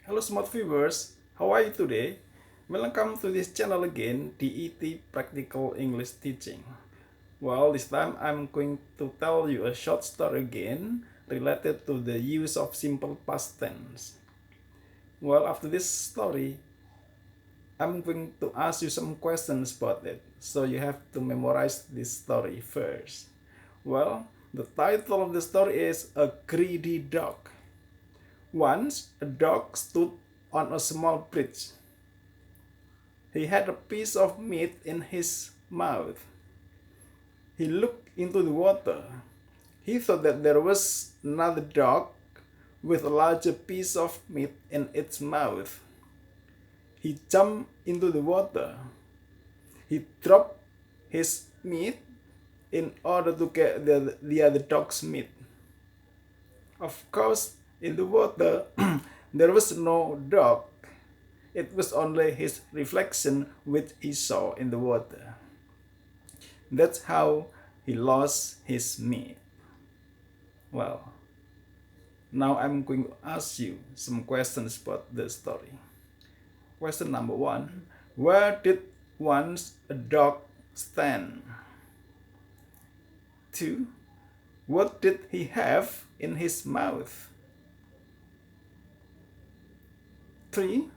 Hello smart viewers, how are you today? Welcome to this channel again, DET Practical English Teaching. Well, this time I'm going to tell you a short story again related to the use of simple past tense. Well, after this story, I'm going to ask you some questions about it, so you have to memorize this story first. Well, the title of the story is A Greedy Dog. Once, a dog stood on a small bridge. He had a piece of meat in his mouth. He looked into the water. He thought that there was another dog with a larger piece of meat in its mouth. He jumped into the water. He dropped his meat in order to get the other dog's meat. Of course, in the water, there was no dog. It was only his reflection which he saw in the water. That's how he lost his meat. Well, now I'm going to ask you some questions about the story. Question number 1. Where did once a dog stand? 2. What did he have in his mouth? 3.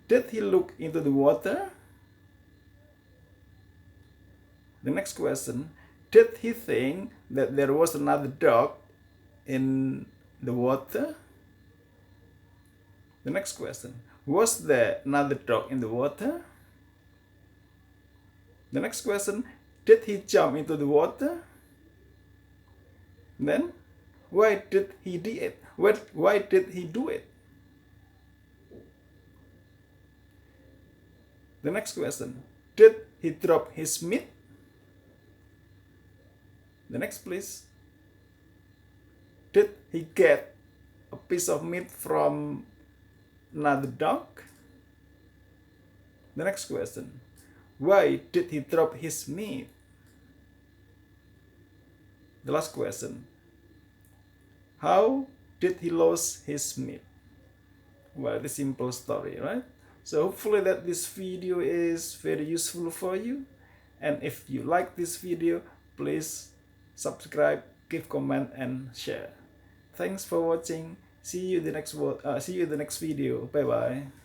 Did he look into the water? The next question, did he think that there was another dog in the water? The next question, was there another dog in the water? The next question, did he jump into the water? Then, why did he do it? Why did he do it? The next question, did he drop his meat? The next, please. Did he get a piece of meat from another dog? The next question, why did he drop his meat? The last question, how did he lose his meat? Well, the simple story, right? So hopefully that this video is very useful for you. And if you like this video, please subscribe, give comment and share. Thanks for watching. See you in the next video. Bye bye.